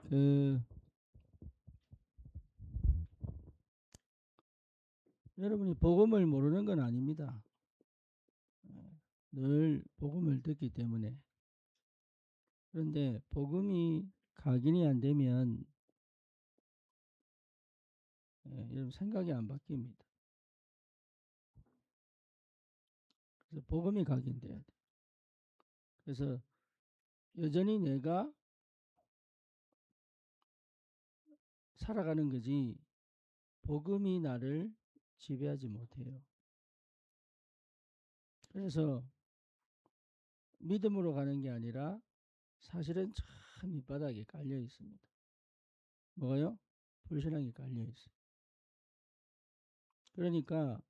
그 여러분이 복음을 모르는 건 아닙니다. 늘 복음을 듣기 때문에. 그런데 복음이 각인이 안 되면 여러분 생각이 안 바뀝니다. 그래서 복음이 각인돼야 돼. 그래서 여전히 내가 살아가는 거지 복음이 나를 지배하지 못해요. 그래서 믿음으로 가는 게 아니라 사실은 참 밑바닥에 깔려 있습니다. 뭐가요? 불신앙이 깔려 있어요. 그러니까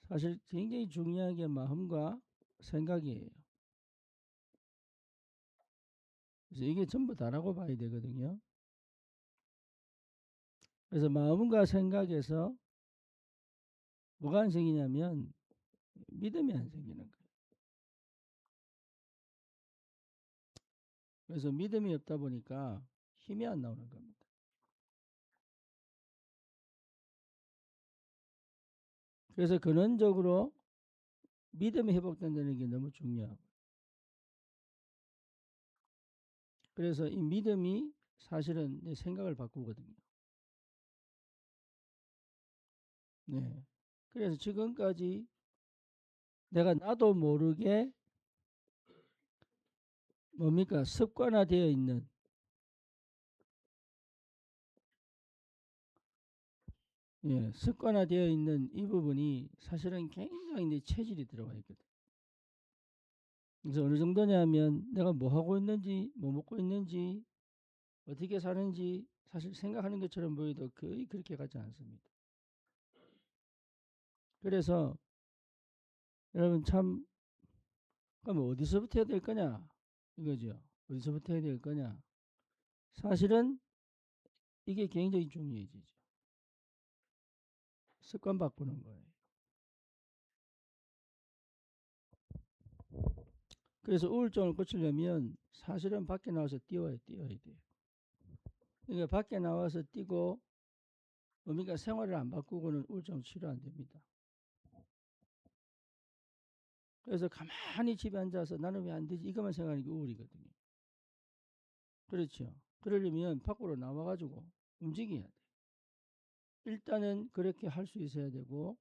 사실 굉장히 중요한 게 마음과 생각이에요. 그래서 이게 전부 다라고 봐야 되거든요. 그래서 마음과 생각에서 뭐가 안 생기냐면 믿음이 안 생기는 거예요. 그래서 믿음이 없다 보니까 힘이 안 나오는 겁니다. 그래서 근원적으로 믿음이 회복된다는 게 너무 중요하고, 그래서 이 믿음이 사실은 내 생각을 바꾸거든요. 네. 그래서 지금까지 내가 나도 모르게 뭡니까? 습관화되어 있는, 습관화되어 있는 이 부분이 사실은 굉장히 내 체질이 들어가 있거든. 그래서 어느 정도냐면 내가 뭐 하고 있는지, 뭐 먹고 있는지, 어떻게 사는지 사실 생각하는 것처럼 보여도 거의 그렇게 가지 않습니다. 그래서 여러분 참, 그럼 어디서부터 해야 될 거냐? 이거죠. 어디서부터 해야 될 거냐? 사실은 이게 굉장히 중요해지죠. 습관 바꾸는 거예요. 그래서 우울증을 고치려면 사실은 밖에 나와서 뛰어야 돼요. 그러니까 밖에 나와서 뛰고 뭡니까? 생활을 안 바꾸고는 우울증 치료 안 됩니다. 그래서 가만히 집에 앉아서 나는 왜 안 되지? 이것만 생각하는 게 우울이거든요. 그렇죠. 그러려면 밖으로 나와가지고 움직여야 돼. 일단은 그렇게 할 수 있어야 되고,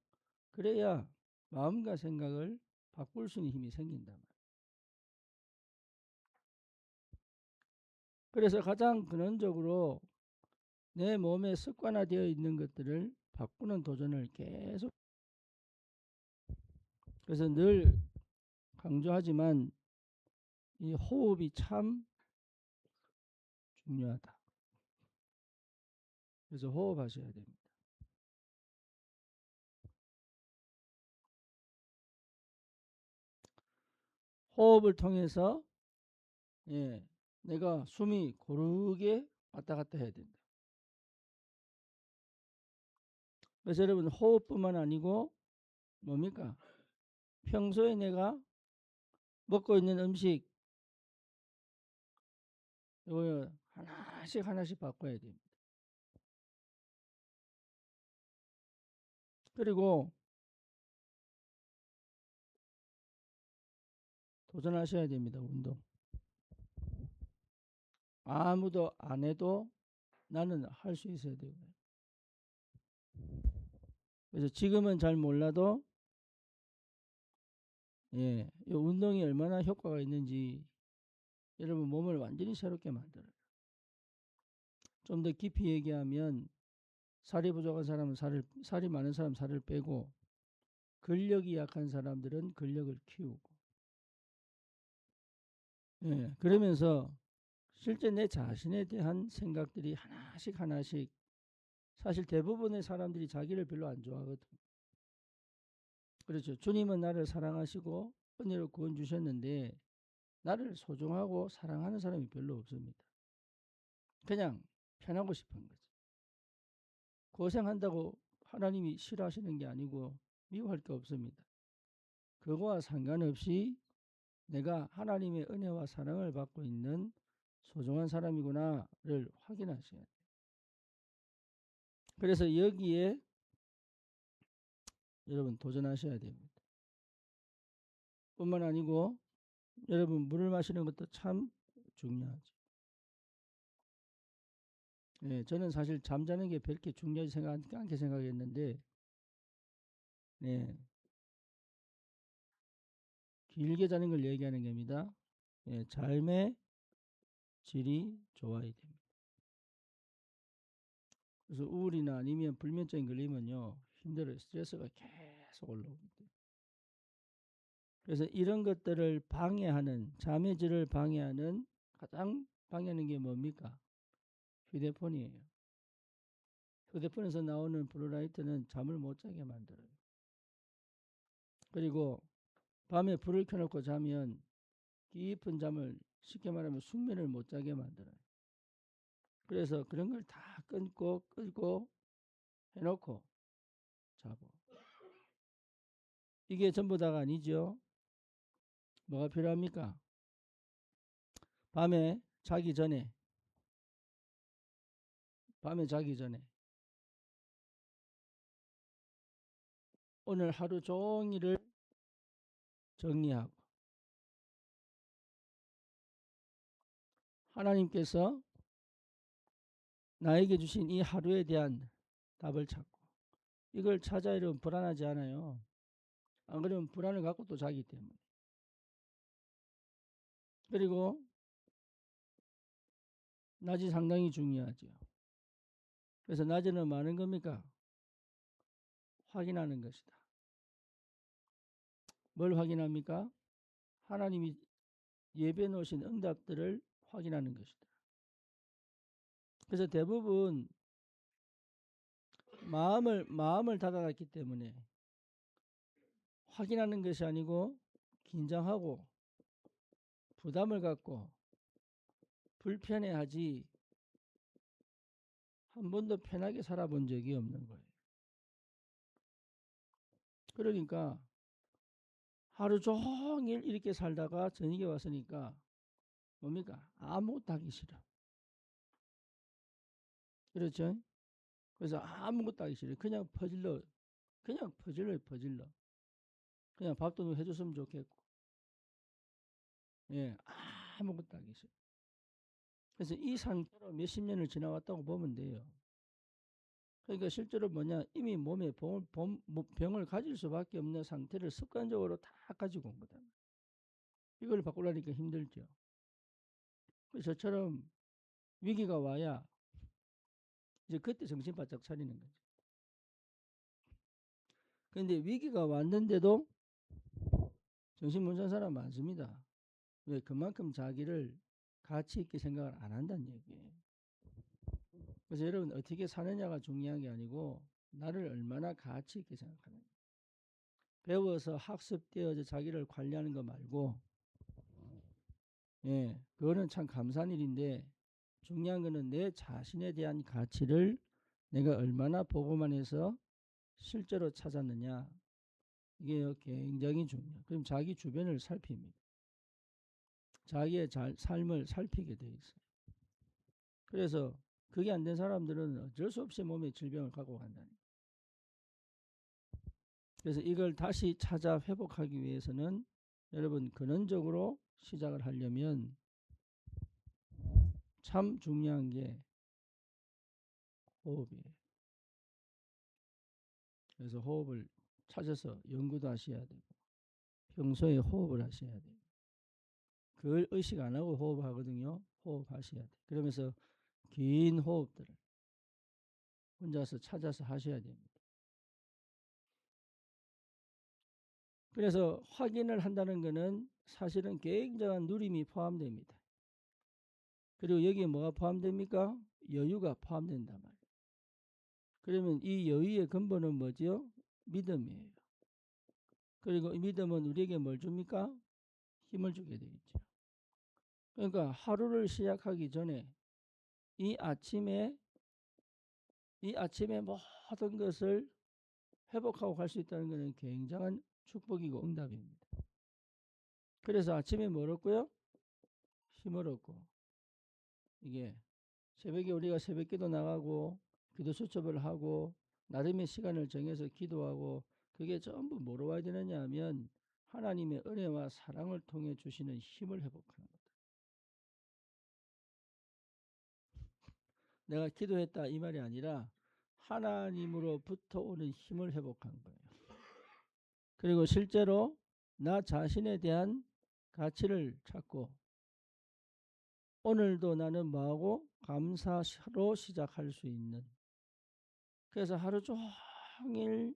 그래야 마음과 생각을 바꿀 수 있는 힘이 생긴단 말이에요. 그래서 가장 근원적으로 내 몸에 습관화되어 있는 것들을 바꾸는 도전을 계속, 그래서 늘 강조하지만 이 호흡이 참 중요하다. 그래서 호흡하셔야 됩니다. 호흡을 통해서 내가 숨이 고르게 왔다 갔다 해야 된다. 그래서 여러분 호흡뿐만 아니고 뭡니까? 평소에 내가 먹고 있는 음식 이거 하나씩 하나씩 바꿔야 됩니다. 그리고 도전하셔야 됩니다. 운동. 아무도 안 해도 나는 할 수 있어야 되고요. 그래서 지금은 잘 몰라도 이 운동이 얼마나 효과가 있는지 여러분 몸을 완전히 새롭게 만들어요. 좀 더 깊이 얘기하면 살이 부족한 사람은 살이 많은 사람 살을 빼고, 근력이 약한 사람들은 근력을 키우고, 그러면서 실제 내 자신에 대한 생각들이 하나씩 하나씩, 사실 대부분의 사람들이 자기를 별로 안 좋아하거든. 그렇죠. 주님은 나를 사랑하시고 은혜로 구원 주셨는데 나를 소중하고 사랑하는 사람이 별로 없습니다. 그냥 편하고 싶은 거지. 고생한다고 하나님이 싫어하시는 게 아니고 미워할 게 없습니다. 그거와 상관없이 내가 하나님의 은혜와 사랑을 받고 있는 소중한 사람이구나를 확인하셔야 돼요. 그래서 여기에 여러분 도전하셔야 됩니다. 뿐만 아니고 여러분 물을 마시는 것도 참 중요하죠. 예, 저는 사실 잠자는 게 그렇게 중요하지 않게 생각했는데, 예, 길게 자는 걸 얘기하는 겁니다. 예, 삶의 질이 좋아야 됩니다. 그래서 우울이나 아니면 불면증 걸리면요, 힘들어요. 스트레스가 계속 올라옵니다. 그래서 이런 것들을 방해하는, 잠의 질을 방해하는 가장 방해하는 게 뭡니까? 휴대폰이에요. 휴대폰에서 나오는 블루라이트는 잠을 못 자게 만들어요. 그리고 밤에 불을 켜놓고 자면 깊은 잠을, 쉽게 말하면 숙면을 못 자게 만들어요. 그래서 그런 걸 다 끊고 끄고 해놓고 자고. 이게 전부 다가 아니죠. 뭐가 필요합니까? 밤에 자기 전에, 밤에 자기 전에 오늘 하루 종일을 정리하고, 하나님께서 나에게 주신 이 하루에 대한 답을 찾고, 이걸 찾아 이러면 불안하지 않아요. 안 그러면 불안을 갖고 또 자기 때문에. 그리고 낮이 상당히 중요하죠. 그래서 낮에는 많은 겁니까? 확인하는 것이다. 뭘 확인합니까? 하나님이 예배 놓으신 응답들을 확인하는 것이다. 그래서 대부분 마음을 닫아놨기 때문에 확인하는 것이 아니고 긴장하고 부담을 갖고 불편해하지 한 번도 편하게 살아본 적이 없는 거예요. 그러니까 하루 종일 이렇게 살다가 저녁에 왔으니까 뭡니까? 아무것도 하기 싫어. 그렇죠? 그래서 아무것도 하기 싫어. 그냥 퍼질러. 그냥 퍼질러. 그냥 밥도 해줬으면 좋겠고. 예, 아무것도 하기 싫어. 그래서 이 상태로 몇십 년을 지나왔다고 보면 돼요. 그러니까 실제로 뭐냐, 이미 몸에 병을 가질 수밖에 없는 상태를 습관적으로 다 가지고 온 거다. 이걸 바꾸려니까 힘들죠. 그래서 저처럼 위기가 와야 이제 그때 정신 바짝 차리는 거죠. 그런데 위기가 왔는데도 정신 못 차린 사람 많습니다. 왜? 그만큼 자기를 가치 있게 생각을 안 한다는 얘기예요. 그래서 여러분 어떻게 사느냐가 중요한 게 아니고 나를 얼마나 가치 있게 생각하느냐. 배워서 학습되어서 자기를 관리하는 거 말고, 예, 그거는 참 감사한 일인데 중요한 거는 내 자신에 대한 가치를 내가 얼마나 보고만 해서 실제로 찾았느냐. 이게 굉장히 중요해요. 그럼 자기 주변을 살핍니다. 자기의 삶을 살피게 돼 있어요. 그래서 그게 안 된 사람들은 어쩔 수 없이 몸에 질병을 갖고 간다는 거예요. 그래서 이걸 다시 찾아 회복하기 위해서는 여러분 근원적으로 시작을 하려면 참 중요한 게 호흡이에요. 그래서 호흡을 찾아서 연구도 하셔야 되고 평소에 호흡을 하셔야 돼요. 그걸 의식 안 하고 호흡하거든요. 호흡하셔야 돼요. 그러면서 긴 호흡들을 혼자서 찾아서 하셔야 됩니다. 그래서 확인을 한다는 것은 사실은 굉장한 누림이 포함됩니다. 그리고 여기에 뭐가 포함됩니까? 여유가 포함된단 말이에요. 그러면 이 여유의 근본은 뭐죠? 믿음이에요. 그리고 이 믿음은 우리에게 뭘 줍니까? 힘을 주게 되어 있죠. 그러니까 하루를 시작하기 전에 이 아침에 모든 것을 회복하고 갈 수 있다는 것은 굉장한 축복이고 응답입니다. 그래서 아침에 뭘 얻고요? 힘을 얻고 이게 새벽에 우리가 새벽기도 나가고 기도 수첩을 하고 나름의 시간을 정해서 기도하고 그게 전부 뭐로 와야 되느냐 하면 하나님의 은혜와 사랑을 통해 주시는 힘을 회복하는 거다. 내가 기도했다 이 말이 아니라 하나님으로부터 오는 힘을 회복하는 거예요. 그리고 실제로 나 자신에 대한 가치를 찾고 오늘도 나는 뭐하고 감사로 시작할 수 있는, 그래서 하루 종일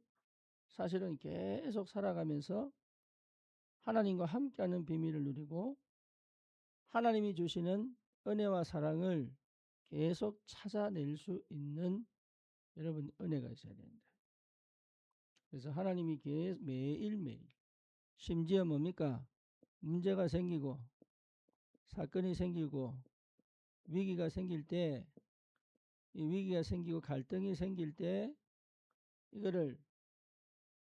사실은 계속 살아가면서 하나님과 함께하는 비밀을 누리고 하나님이 주시는 은혜와 사랑을 계속 찾아낼 수 있는 여러분 은혜가 있어야 된다. 그래서 하나님이 계속 매일매일, 심지어 뭡니까? 문제가 생기고 사건이 생기고 위기가 생길 때, 이 위기가 생기고 갈등이 생길 때 이거를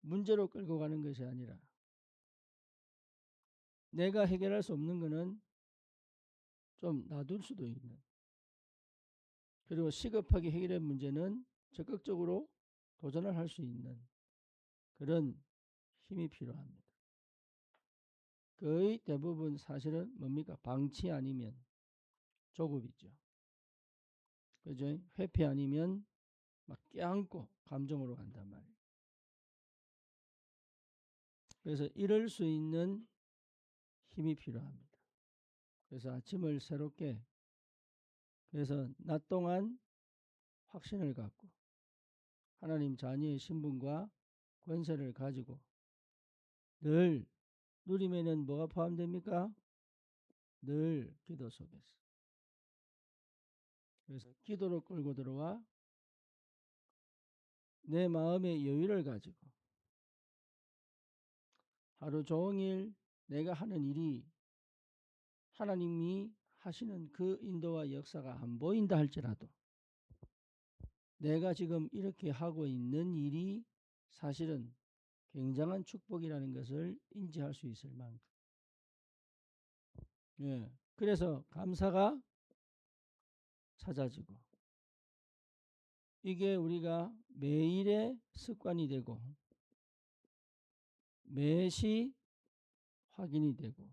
문제로 끌고 가는 것이 아니라 내가 해결할 수 없는 거는 좀 놔둘 수도 있는, 그리고 시급하게 해결할 문제는 적극적으로 도전을 할 수 있는 그런 힘이 필요합니다. 거의 대부분 사실은 뭡니까? 방치 아니면 조급이죠. 그죠? 회피 아니면 막 껴안고 감정으로 간단 말이에요. 그래서 이럴 수 있는 힘이 필요합니다. 그래서 아침을 새롭게, 그래서 낮 동안 확신을 갖고 하나님 자녀의 신분과 권세를 가지고 늘 누림에는 뭐가 포함됩니까? 늘 기도 속에서. 그래서 기도로 끌고 들어와 내 마음의 여유를 가지고 하루 종일 내가 하는 일이 하나님이 하시는 그 인도와 역사가 안 보인다 할지라도 내가 지금 이렇게 하고 있는 일이 사실은 굉장한 축복이라는 것을 인지할 수 있을 만큼. 예. 그래서 감사가 찾아지고 이게 우리가 매일의 습관이 되고 매시 확인이 되고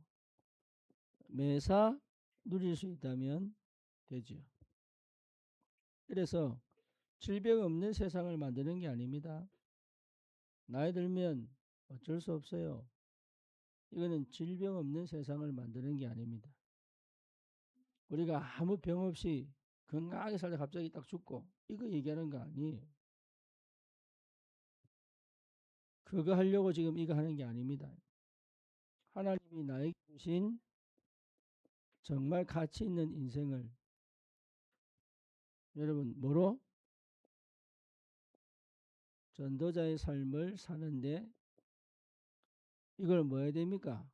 매사 누릴 수 있다면 되지요. 그래서 질병 없는 세상을 만드는 게 아닙니다. 나이 들면 어쩔 수 없어요. 이거는 질병 없는 세상을 만드는 게 아닙니다. 우리가 아무 병 없이 건강하게 살다 갑자기 딱 죽고 이거 얘기하는 거 아니에요. 그거 하려고 지금 이거 하는 게 아닙니다. 하나님이 나에게 주신 정말 가치 있는 인생을 여러분 뭐로? 전도자의 삶을 사는데 이걸 뭐 해야 됩니까?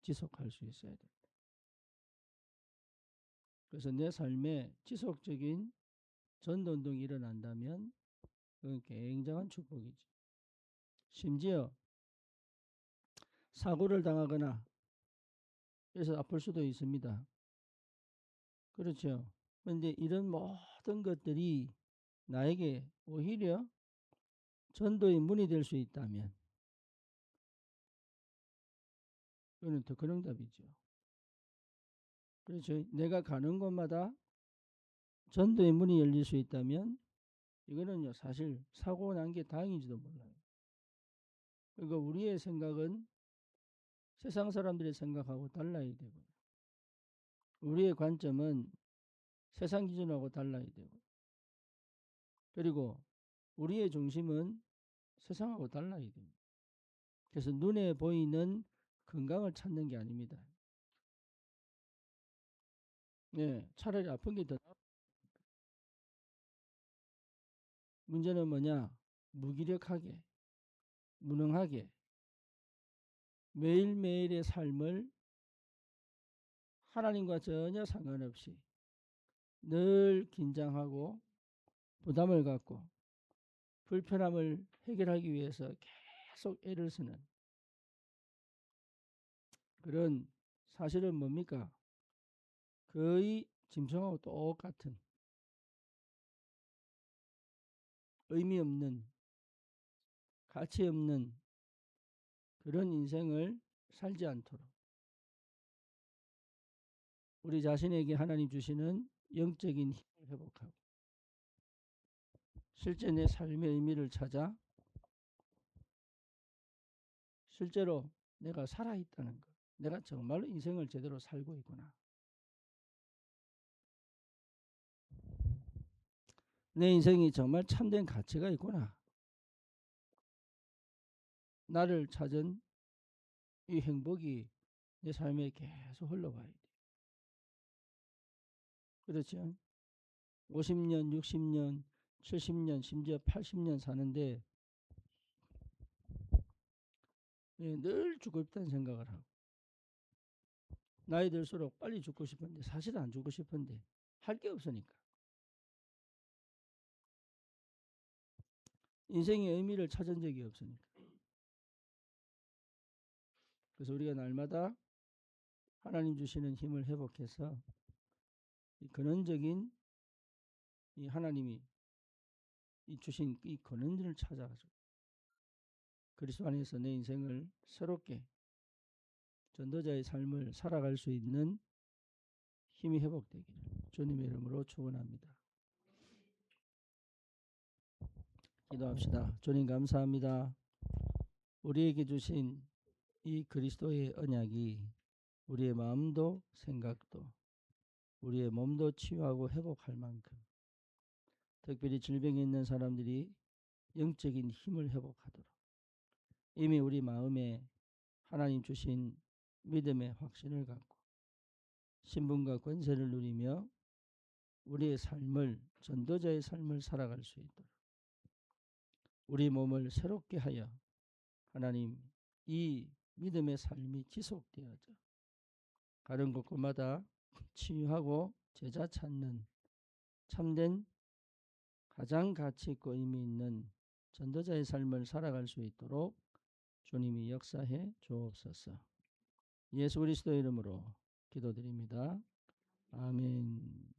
지속할 수 있어야 됩니다. 그래서 내 삶에 지속적인 전도운동이 일어난다면 그건 굉장한 축복이지. 심지어 사고를 당하거나 그래서 아플 수도 있습니다. 그렇죠. 그런데 이런 모든 것들이 나에게 오히려 전도의 문이 될 수 있다면 그거는 더 큰 응답이죠. 그렇죠. 내가 가는 곳마다 전도의 문이 열릴 수 있다면 이거는요 사실 사고 난 게 다행인지도 몰라요. 그러니까 우리의 생각은 세상 사람들의 생각하고 달라야 되고 우리의 관점은 세상 기준하고 달라야 되고 그리고 우리의 중심은 세상하고 달라야 됩니다. 그래서 눈에 보이는 건강을 찾는 게 아닙니다. 네, 차라리 아픈 게 더 나아. 문제는 뭐냐? 무기력하게, 무능하게 매일매일의 삶을 하나님과 전혀 상관없이 늘 긴장하고 부담을 갖고 불편함을 해결하기 위해서 계속 애를 쓰는 그런, 사실은 뭡니까? 거의 짐승하고 똑같은 의미 없는 가치 없는 그런 인생을 살지 않도록 우리 자신에게 하나님 주시는 영적인 힘을 회복하고 실제 내 삶의 의미를 찾아 실제로 내가 살아있다는 것, 내가 정말로 인생을 제대로 살고 있구나, 내 인생이 정말 참된 가치가 있구나, 나를 찾은 이 행복이 내 삶에 계속 흘러가야 돼. 그렇죠? 50년, 60년, 70년, 심지어 80년 사는데 늘 죽고 싶다는 생각을 하고 나이 들수록 빨리 죽고 싶은데 사실 안 죽고 싶은데 할 게 없으니까 인생의 의미를 찾은 적이 없으니까. 그래서 우리가 날마다 하나님 주시는 힘을 회복해서 이 근원적인 이 하나님이 이 주신 이 근원을 찾아가지고 그리스도 안에서 내 인생을 새롭게 전도자의 삶을 살아갈 수 있는 힘이 회복되기를 주님의 이름으로 축원합니다. 기도합시다. 주님 감사합니다. 우리에게 주신 이 그리스도의 언약이 우리의 마음도 생각도 우리의 몸도 치유하고 회복할 만큼 특별히 질병이 있는 사람들이 영적인 힘을 회복하도록 이미 우리 마음에 하나님 주신 믿음의 확신을 갖고 신분과 권세를 누리며 우리의 삶을 전도자의 삶을 살아갈 수 있도록 우리 몸을 새롭게 하여 하나님 이 믿음의 삶이 지속되어져 가는 곳곳마다 치유하고 제자 찾는 참된 가장 가치 있고 의미 있는 전도자의 삶을 살아갈 수 있도록 주님이 역사해 주옵소서. 예수 그리스도 이름으로 기도드립니다. 아멘.